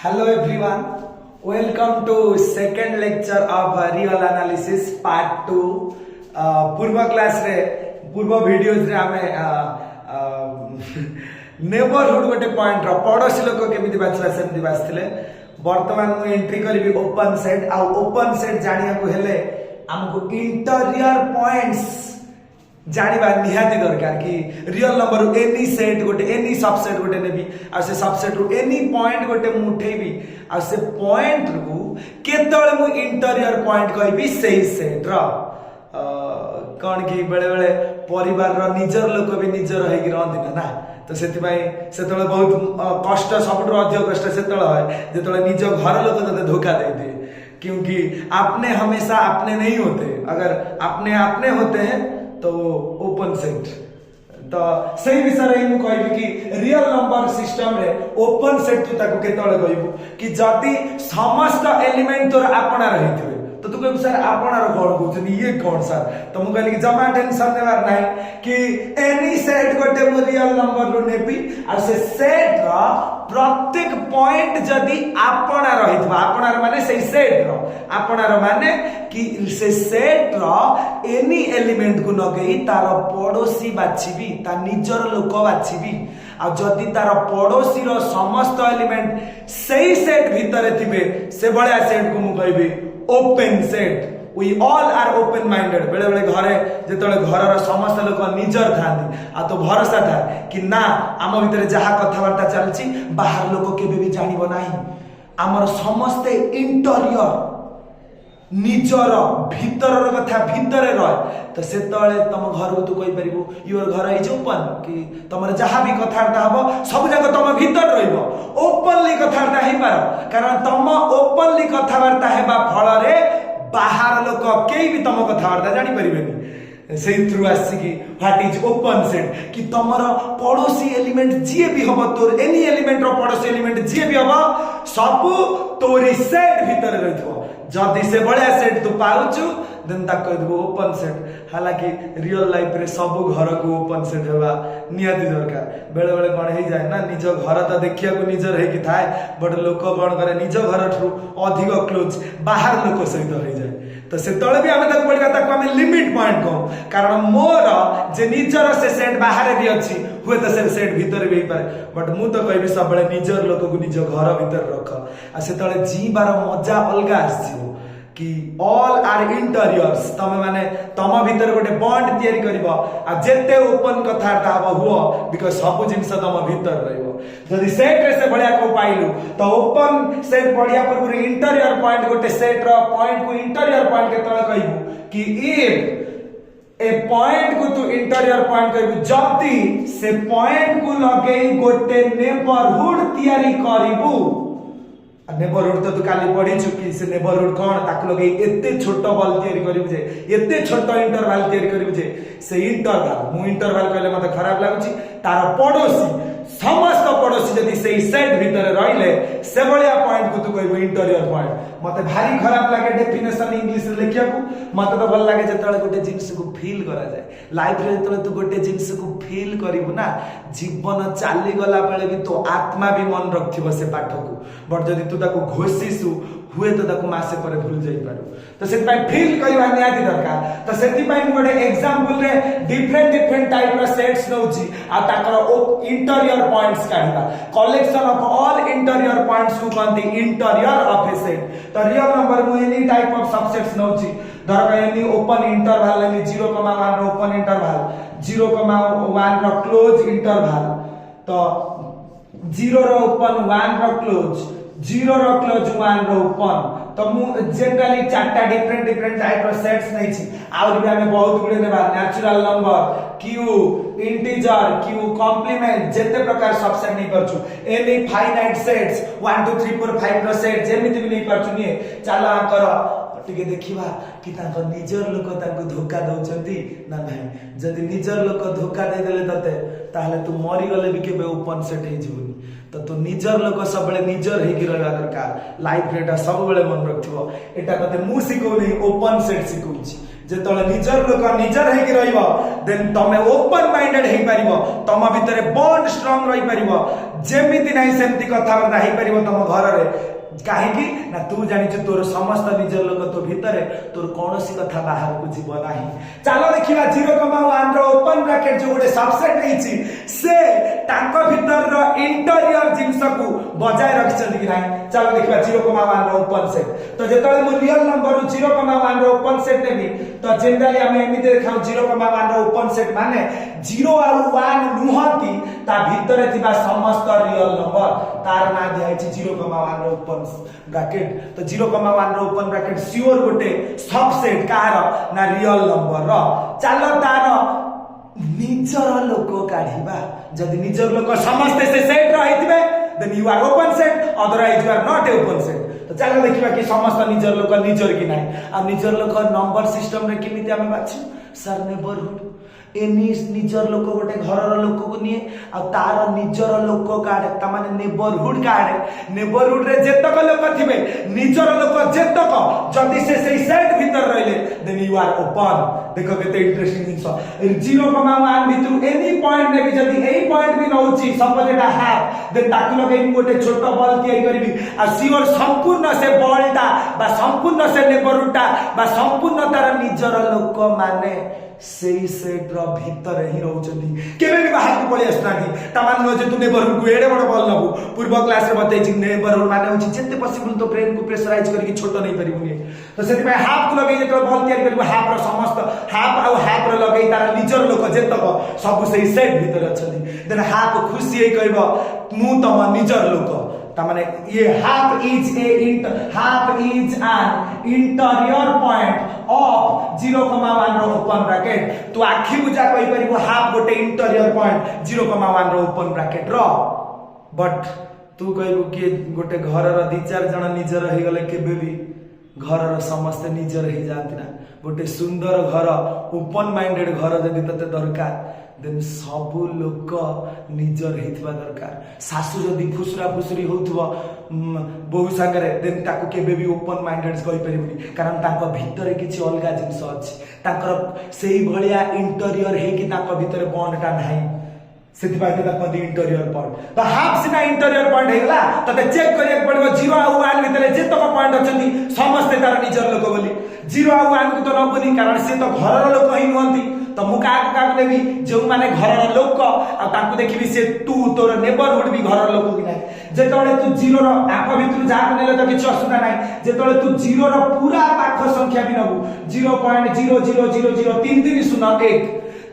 Hello everyone, welcome to second lecture of real analysis part 2. पूर्व class रे पूर्व videos रे आमे नेबरहुड गोटे पॉइंट रो पड़ोसी लोक केमिति बाछला सेमिति बाछथिले। वर्तमान मु एंट्री करबी ओपन सेट आ ओपन सेट जानिया को हेले हमको इंटीरियर पॉइंट्स जानिबा निहाती दरकार कि रियल नंबर एनी सेट गोटे एनी सबसेट गोटे नेबी आ से सबसेट रो एनी पॉइंट गोटे मु उठेबी आ से पॉइंट रो केतळे मु इंटीरियर पॉइंट कहबी सेही सेट रो कौन कि बेले बेले परिवार रो निजर लोक भी निजर हेकि रहंदिना ना तो सेति भाई सेतळे बहुत कष्ट सबटो अधिक कष्ट सेतळे होय जेतळे निज घर लोक तते धोखा दे दे क्योंकि आपने हमेशा अपने नहीं होते, अगर अपने होते हैं तो ओपन सेट तो सही विषय रे मु कहबी कि रियल नंबर सिस्टम रे ओपन सेट तू ताको केतळे कहबू कि जदी समस्त एलिमेंट तोर आपना रहितबे तो तू कहबू सर आपना रो कोन कहउछनी ये कोन सर तो मु कहली कि जमा टेंशन नेबार नाही कि एनी सेट गोटे मु रियल नंबर रो नेबी आ से सेट रो प्रत्येक पॉइंट जदी आपना रहितबा आपना माने से सेट रो आपना माने कि से सेट रो एनी एलिमेंट को नगई तार पड़ोसी बाछिबी ता निजर लोक बाछिबी आ जदी तार पड़ोसी रो समस्त एलिमेंट सही सेट भीतर थिबे से बळे सेट को मु कहबी open set. We all are open minded बेले बेले घरे जेतळे घरर समस्त लोक निजर थांती आ तो भरोसा था कि ना आम भीतर जहा कथावार्ता चलची बाहर लोक केबे भी जानिबो नाही हमर समस्त इंटीरियर निजर भीतर कथा भीतर रह तो सेतळे तुम घर को तू कहि परिबो योर घर इज ओपन कि तुमर जहा भी कथावार्ता हबो सब जगह तुम भीतर रहइबो ओपनली कथावार्ता हेइ पार कारण तुम ओपनली कथावार्ता हेबा फल रे बाहर लोक केही भी तुम कथावार्ता जानि परिबेनी से थ्रू आसी कि व्हाट इज ओपन सेट कि तुमर पड़ोसी एलिमेंट जे भी हबो तोर एनी एलिमेंट रो पड़ोसी एलिमेंट जे भी हबो सब तोरी सेट भीतर रहिथो जदी से बड़े सेट तू पाउछु देन ता कह देबो ओपन सेट। हालांकि रियल लाइफ रे सब घर को ओपन सेट हेबा नियाती दरकार बेले बेले कोन हे जाय ना निज घर त देखिया को निजर हे कि थाए बट लोक कोन करे निज घर ठु अधिक क्लोज बाहर लोक सहित हे जाय तो से तळे भी हमें तक पड़िका ताको हमें लिमिट पॉइंट को कारण मोर जे निजर से सेट बाहर भी अछि हुए तो से सेट भीतर भी पारे बट मु तो कहबी सब बळे निजर लोक को निज घर भीतर रख आ से तळे जीवार मजा अलगा आसीबो कि ऑल आर इंटीरियर्स तमे माने तम भीतर गोटे बॉन्ड तयारी करबो आ जेते ओपन कथार्ता हबो हुओ बिकॉज़ सब जिंस तम भीतर रहइबो जदी सेट रे से बढ़िया को पाइलु तो ओपन सेट बढ़िया पर इंटीरियर पॉइंट गोटे सेट रो पॉइंट को इंटीरियर पॉइंट के तळे कहबू कि इफ ए पॉइंट को तू इंटीरियर पॉइंट कहबू जदी से पॉइंट को लगेई गोटे नेबरहुड तयारी करबू नेबरहुड तो तू काली पढ़ी चुकी से नेबरहुड कौन ताकु लगे एते छोट बल तयारी करिबु जे एते छोट इंटरवल तयारी करिबु जे से इंटरवल मु इंटरवल कहले मते खराब लागुची तार पड़ोसी समस्त पड़ोसी जदी से सेट भीतर रहिले से बलिया पॉइंट को तू कहबो इंटीरियर पॉइंट मते भारी खराब लागे डेफिनेशन इंग्लिश रे लिखिया को मते तो भल लागे जतळे गोटे जिंस को फील करा जाए लाइफ रे जतळे तू गोटे जिंस को फील करिबु ना जीवन चाली गला बेले भी तो आत्मा भी मन रखथिबो से पाठ को बट जदी तू ताको घोषिसु हुए तो ताको मासे पर भूल जाई पारू तो सेति पय फील करिबा नियाती दरकार तो सेति पय गोटे एग्जांपल रे डिफरेंट टाइप रो सेट्स नउची आ ताकर इंटीरियर पॉइंट्स काढिबा collection of all interior points को कहती इंटीरियर ऑफ ए सेट तो रियल नंबर मु एनी टाइप ऑफ सबसेट्स नउची धर एनी ओपन इंटरवल एनी 0,1 रो ओपन इंटरवल 0,1 रो क्लोज इंटरवल तो 0 रो ओपन 1 रो क्लोज 0 रो क्लोज 1 रो ओपन तो मु जनरली चारटा डिफरेंट टाइप रो सेट्स नै छी और भी हमें बहुत गुडे नेबा natural number Q integer Q complement जेते प्रकार सबसेट नै परछु एनी फाइनाइट सेट्स 1 2 3 4 5 रो सेट जेमिति भी नै परछु नि चला कर टिके देखिबा कि ताको निजर लोक ताको धोखा दउचंती ना नाही जदी निजर लोक धोखा दे देले तते ताहले तू मरि गले भी केबे ओपन सेट हे जीवनी तो तू निजर लोक सब बेले निजर हे कि रहला दरकार लाइफ रेटा सब बेले मन रखथिबो एटा तते मु सिखौ नै ओपन सेट सिखौची जेतले निजर लोक निजर हे कि रहइबो देन तमे ओपन माइंडेड हे परिबो तम भितरे बॉन्ड स्ट्रांग रहि परिबो जेमिति नहीं सेमती कथबार्ता हो पार तुम घर में कहीं ना तू जानी तोर समस्त निजर लोक तो भितर तोर कौन सी कथा बाहर को जीव ना। चलो देखा 0,1 ओपन ब्रैकेट जो गोटे सबसेट होती से भीतर इंटरियर जिनस को बजाय रखिंट कि ना। चलो देखा 0,1 ओपन सेट तो जो मुझे रियल नंबर 0,1 ओपन सेट नेबी तो जनरली आम एमती देखा 0,1 ओपन सेट माने 0 आउ 1 नुहति ता भीतर थिबा समस्त रियल नंबर तार ना दिया 0,1 ओपन ब्रैकेट। तो 0,1 ओपन ब्रैकेट सियोर गोटे सबसेट कार ना रियल नंबर चलो तार निजर लोक काढ़ा जदि निजर लोक समस्ते से सेट रही then you are open set otherwise you are not a open set. तो चलो देखा कि समस्त निजर लोक निजर कि ना आ निजर लोक नंबर सिस्टम रे केमिति आमे बाछु सर नेबरहुड एनी निजर लोक गोटे घर लोक को निये आ तार निजर लोक कार्ड ता माने नेबरहुड नेबरहुड रे जेतक लोक थिबे निजर लोक जेतक जदि से सेट भीतर रहले देन यू आर ओपन। देखो केते इंटरेस्टिंग जिंस 0,1 भीतर एनी पॉइंट ने भी जदि एई पॉइंट भी नउची सपोज एटा हाफ देन ताकु लगे गोटे छोट बॉल तैयारी करबी आ सियोर संपूर्ण से बॉलटा बा संपूर्ण से नेबरहुडटा बा संपूर्ण तार निजर लोक माने सेई सेट रो भीतर ही रहउचंदी केबे भी बाहर को पळे आसनादी तमान न जे तू नेबरहुड को एडे बड़ बॉल नबू पूर्व क्लास रे बतै छि नेबरहुड माने होछि जते पॉसिबल तो ब्रेन को प्रेशराइज करके छोटो नहीं परिबुनी। तो सेति पे हाफ को लगै जे तो बॉल तैयारी करबो हाफ रो समस्त हाफ रो लगै तार निजर लोक जेतक सब सेई सेट भीतर अछंदी देन हाफ खुशी हे कहबो मु तम निजर लोक तामाने ये half is an interior point of 0,1 रो ओपन ब्रैकेट। तो आखि बुझा कहि परिबो हाफ गोटे इंटीरियर पॉइंट 0,1 रो ओपन ब्रैकेट रो बट तू कहबो कि गोटे घर रो 2-4 जण निजर हे गले केबे भी घर रो समस्त निजर हे जाती ना। गोटे सुंदर घर ओपन माइंडेड घर जदि तते दरकार देन सबु लोक निजर हेथिबा दरकार। सासु जदि फुसरा फुसरी होथबो बहु संगरे देन ताको केबे भी ओपन माइंडेड कहि परिबनी कारण ताको भीतर किछि अलगा जिंस अछि ताकर सेही भलिया इंटीरियर हे कि ताको भीतर बॉन्डटा नाही सेति पाइते ताको दी इंटीरियर पॉइंट। तो हाफ सिना इंटीरियर पॉइंट हेगला तते चेक करिया पड़बो 0 आ 1 भीतर जेतक पॉइंट अछंती समस्त तार निजर लोक बोली 0 आ 1 को तो नबनी कारण से तो घर लोक ही नहंती। तो मु का देवी जो माने घर लोक आ ताकू देखिबी से तू तोर नेबरहुड भी घर लोक कि नाही जेतोले तू 0 रो आक भितर जा नेले तो किछ असुविधा नाही जेतोले तू 0 रो पूरा पाख संख्या भी नबू 0.0003301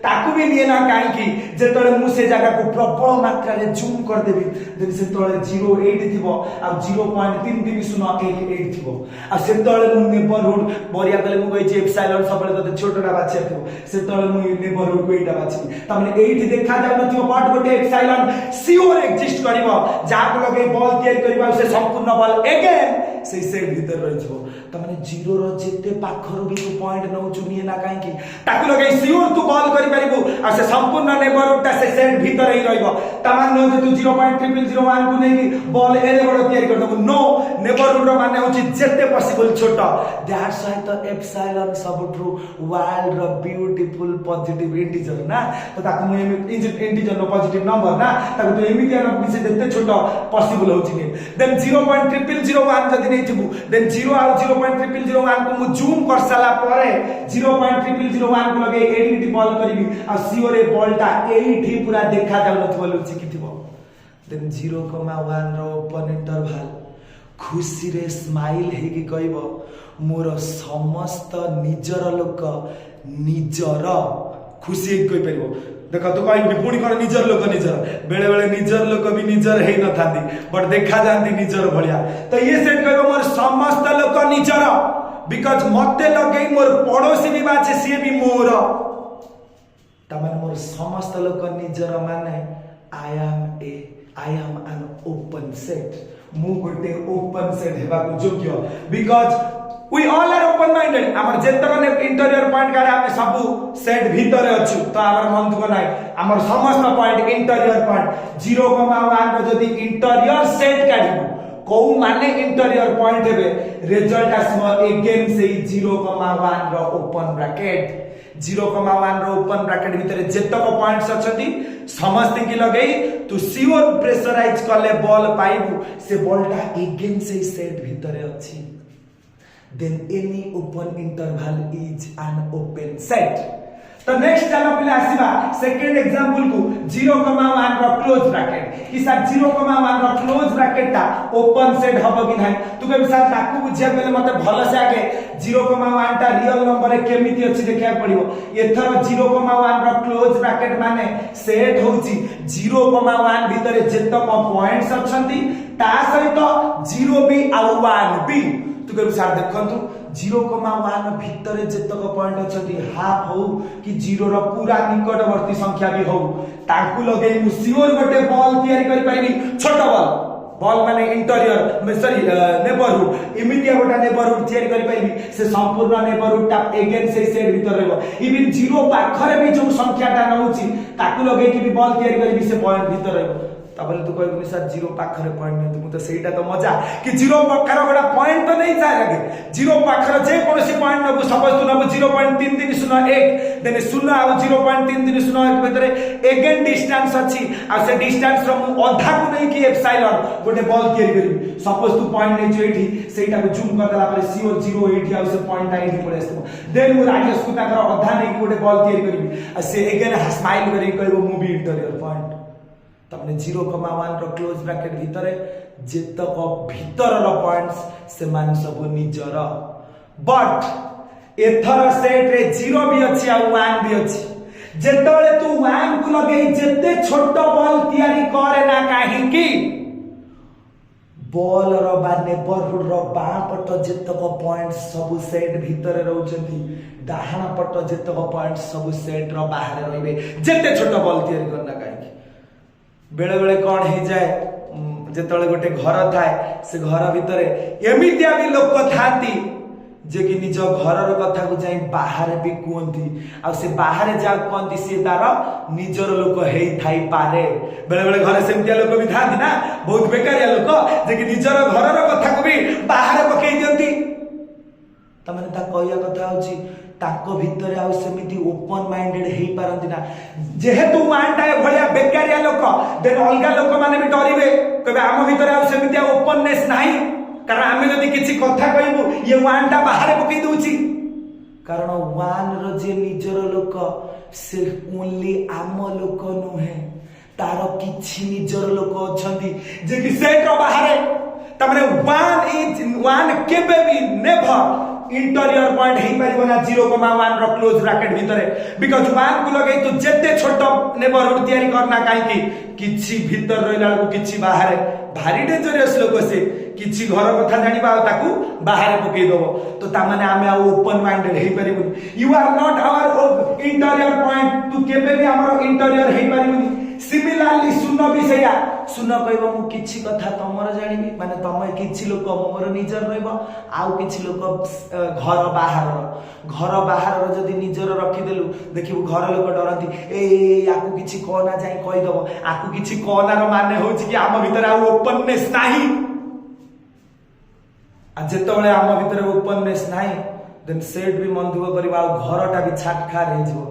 ताकू भी लिए ना काहे जेतोले मु से जगह को प्रबल मात्रा रे जूम कर देबी देन से तोले 08 थिबो आ 0.3301 थिबो आ से तोले मु नेबरहुड बरिया गले मु कहि एप्सिलॉन सबले तते छोटटा बाछि थिबो से तोले मु नेबरहुड को एटा बाछि तमने 8 देखा जाय नथिबो बट गोटे एप्सिलॉन सियोर एग्जिस्ट करिवो जाक लगे बॉल तैयारी करिवो से संपूर्ण बॉल अगेन से सेट भीतर रहिबो तमने 0 रो जेते पाखरो भी तू पॉइंट नउ चुनिए ना काहे ताकू लगे सियोर तू बॉल करि परिबो आ से संपूर्ण नेबरहुडटा से सेट भीतर ही रहइबो तमान न जे तू 0.0001 को नै बॉल एरे बड़ तैयारी कर दबो नो नेबरहुड रो माने होची जेते पॉसिबल छोटा दैट्स व्हाई द एप्सिलॉन सब ट्रू वाइल्ड रो ब्यूटीफुल पॉजिटिव इंटीजर ना। तो ताकू मु इंटीजर नो पॉजिटिव नंबर ना ताकू तो एमितिया न से जेते छोटा पॉसिबल होची ने देन 0.0001 जदि नै थिबु देन 0 आ 0.0001 को मु जूम कर साला परे 0.0001 को लगे एडिट बॉल करबी आ सियोर ए बॉलटा एठी पूरा देखा जाउ नथबो लुचि किथिबो देन 0,1 रो ओपन इंटरवल खुशी रे स्माइल हे कि कहबो मोर समस्त निजर लोक निजर खुशी कहि परिबो देखो तो कहि पुणी कर निजर लोक निजर बेले बेले निजर लोक भी निजर हे न थांती बट देखा जानती निजर भलिया। तो ये सेट कहबो मोर समस्त लोक निजर बिकॉज मते लगे मोर पड़ोसी भी बाचे से भी मोर तमन मोर समस्त लोक निजर माने I am an open set मु गोटे ओपन सेट हेबा को योग्य because we all are open minded हमर जेतक इंटीरियर पॉइंट गाडा हम सब सेट भीतर अछु तो हमर मन दुख नाइ हमर समस्त पॉइंट इंटीरियर पॉइंट 0,1 रो जदी इंटीरियर सेट काढिबो को माने इंटीरियर पॉइंट हेबे रिजल्ट आसबो अगेन से 0,1 रो ओपन ब्रैकेट 0,1 रो ओपन ब्रैकेट भितर जेतक पॉइंट्स अछंती समस्त की लगेई तू सियोर प्रेशराइज कले बॉल पाइबू से बॉलटा अगेन से सेट भितर अछि then any open interval is an open set. तो नेक्स्ट चलो पहले आसीबा सेकंड एग्जांपल को 0,1 रो क्लोज ब्रैकेट कि सर 0,1 रो क्लोज ब्रैकेट ता ओपन सेट हबो कि नाही तू के सर ताकू बुझिया बेले मते भलो से आगे 0,1 ता रियल नंबर केमिति अछि देखिया पड़िबो एथर 0,1 रो क्लोज ब्रैकेट माने सेट होउची 0,1 भितरे जेतक पॉइंट्स अछंती ता सहित 0 भी आ 1 भी तू के सर देखंतु 0,1 भितरे जेतक पॉइंट अछंती हाफ हो कि 0 रो पूरा निकटवर्ती संख्या भी हो ताकू लगे मु सियोर गोटे बॉल तयारी करि पाइबी छोट बॉल माने इंटीरियर सॉरी नेबरहुड इमिडिया गोटा नेबरहुड तयारी करि पाइबी से संपूर्ण नेबरहुड ता अगेन से सेट भीतर रहबो इवन 0 पाखरे भी जो संख्या ता नउची ताकू लगे कि भी बॉल तयारी करिबी से पॉइंट भीतर रहबो तबले तू कहबी सर 0 पाखरे पॉइंट नै तू तो सेटा तो मजा कि 0 पाखरे गोटा पॉइंट तो नहीं जाय लगे 0 पाखरे जे कोनसी पॉइंट नबु सपोज तू नबु 0.3301 देन 0 आ 0.3301 भितरे अगेन डिस्टेंस अछि आ से डिस्टेंस रो आधा को नहीं कि एप्सिलॉन गोटे बॉल केरी करबी सपोज तू पॉइंट नै जो एठी सेटा को जूम कर देला पर सीओ 0 एठी आ से पॉइंट आई एठी पड़े आसबो देन मु राडियस को ताकर आधा नहीं कि गोटे बॉल केरी करबी आ से अगेन स्माइल करी कहबो मूवी इंटीरियर पॉइंट तमने 0,1 रो क्लोज ब्रैकेट भितरे जेतक भितर रो पॉइंट्स से मान सब निजर बट एथर सेट रे 0 भी अछि आ 1 भी अछि जेतले तू 1 को लगे जेते छोट बॉल तयारी करे ना काहे की बॉल रो बा नेबरहुड रो बा पट जेतक पॉइंट्स सब सेट भितर रहउछंती दाहना पट जेतक पॉइंट्स सब सेट रो बाहर रहबे जेते छोट बॉल तयारी करना काहे बेले बेले कौन ही जाए जेतले गोटे घर थाए से घर भितरे एमितिया भी लोक थाती जे कि निज घर रो कथा को जाई बाहर भी कोंती आ से बाहर जा कोंती से तार निजर लोक हेई थाई पारे बेले बेले घर सेमतिया लोक भी थाती ना बहुत बेकारिया लोक जे कि निजर घर रो कथा को भी बाहर पकई दियंती त माने ता कहया कथा होची ताको भितरे आ सेमिति ओपन माइंडेड हेई पारंती ना जेहेतु वानटा भलिया बेकारिया लोक देन अलगा लोक माने भी डरिबे कबे आम भितरे आ सेमिति ओपननेस नाही कारण आमे जदी किछि कथा कहबो ये वानटा बाहर पकई दोची कारण वान रो जे निजर लोक से ओनली आम लोक नुहे तार किछि निजर लोक अछंती जे कि सेट रो बाहर तमने वान केबे भी नेवर इंटीरियर पॉइंट हेई परिबो ना 0,1 रो क्लोज ब्रैकेट भितरे बिकॉज़ 1 को लगे तो जेते छोट नेबरहुड तयारी करना काहे की किछि भीतर रहला को किछि बाहर भारी डेंजरस लोक से किछि घर कथा जानिबा ताकू बाहर पकई दबो तो ता माने आमे आ ओपन माइंडेड हेई परिबो you are not our interior point तू केबे भी हमर इंटीरियर हेई परिबो सिमिलरली सुनो भी सया सुनो कहबो मु किछि कथा तमर जानिबी माने तमे किछि लोक मोर निजर रहबो आउ किछि लोक घर बाहर जदी निजर रखि देलु देखिबो घर लोक डरंती ए याकू किछि कोना जाई कहि दबो आकू किछि कोना रो माने होछि कि आम भीतर आ ओपननेस नाही आ जेतबेले आम भीतर ओपननेस नाही देन सेट भी मन दुख करबा घरटा भी छाटखा रहि जिवो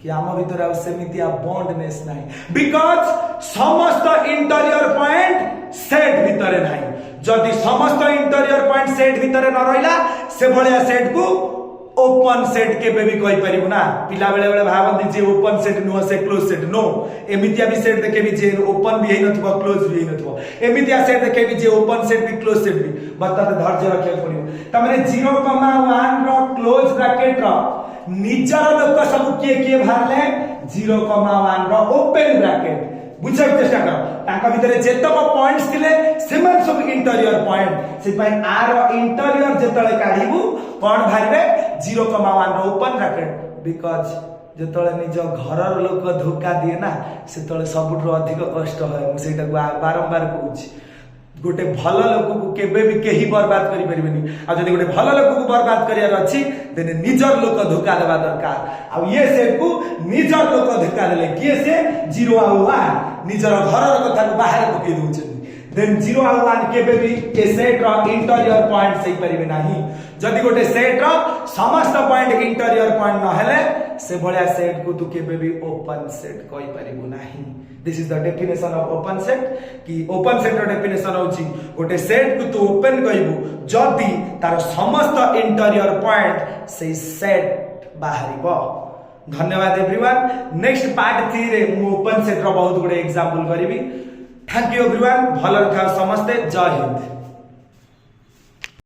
कि आम भीतर आ सेमिति आ बॉन्डनेस नाही बिकॉज़ समस्त इंटीरियर पॉइंट सेट भीतर नाही जदी समस्त इंटीरियर पॉइंट सेट भीतर न रहिला से भलिया सेट को ओपन सेट के बेबी कहि परिबो ना पिला बेले बेले भाबंती जे ओपन सेट नो से क्लोज सेट नो एमितिया भी सेट देखे भी जे ओपन भी हेई नथबो क्लोज भी हेई नथबो एमितिया सेट देखे भी जे ओपन सेट भी क्लोज सेट भी बत्ता धैर्य रखे पड़िबो तमरे 0,1 रो क्लोज ब्रैकेट रो निजर लोक सब के भारले 0,1 रो ओपन ब्रैकेट बुझे चेष्टा कर ताका भितरे जेतक पॉइंट्स थिले सेमन सब इंटीरियर पॉइंट से पई आर इंटीरियर जेतले काढिबु कोन भारिबे 0,1 रो ओपन ब्रैकेट बिकॉज़ जेतले निज घरर लोक धोखा दिए ना सेतले सबुठो अधिक कष्ट होय मु सेटा बारंबार कहूची गोटे भल लोक को केबे भी केही बर्बाद करि परिबेनी आ जदी गोटे भल लोक को बर्बाद करियार अछि देन निजर लोक धोखा देबा दरकार आ ये से को निजर लोक धोखा देले किए से 0 आ 1 निजर घरर कथा को बाहर पकई दोछन देन 0 और 1 केबे भी ए सेट रो इंटीरियर पॉइंट सही परिबे नाही जदी गोटे सेट रो समस्त पॉइंट इंटीरियर पॉइंट न हेले से भलिया सेट को तू केबे भी ओपन सेट कहि परिबो नाही this is the definition of open set कि ओपन सेट रो डेफिनेशन होची गोटे सेट को तू ओपन कहिबो जदी तार समस्त इंटीरियर पॉइंट से सेट बाहरिबो धन्यवाद एवरीवन नेक्स्ट पार्ट 3 रे मु ओपन सेट रो बहुत गुडे एग्जांपल करिवि थैंक यू एवरीवन भलो रखा समस्ते जय हिंद।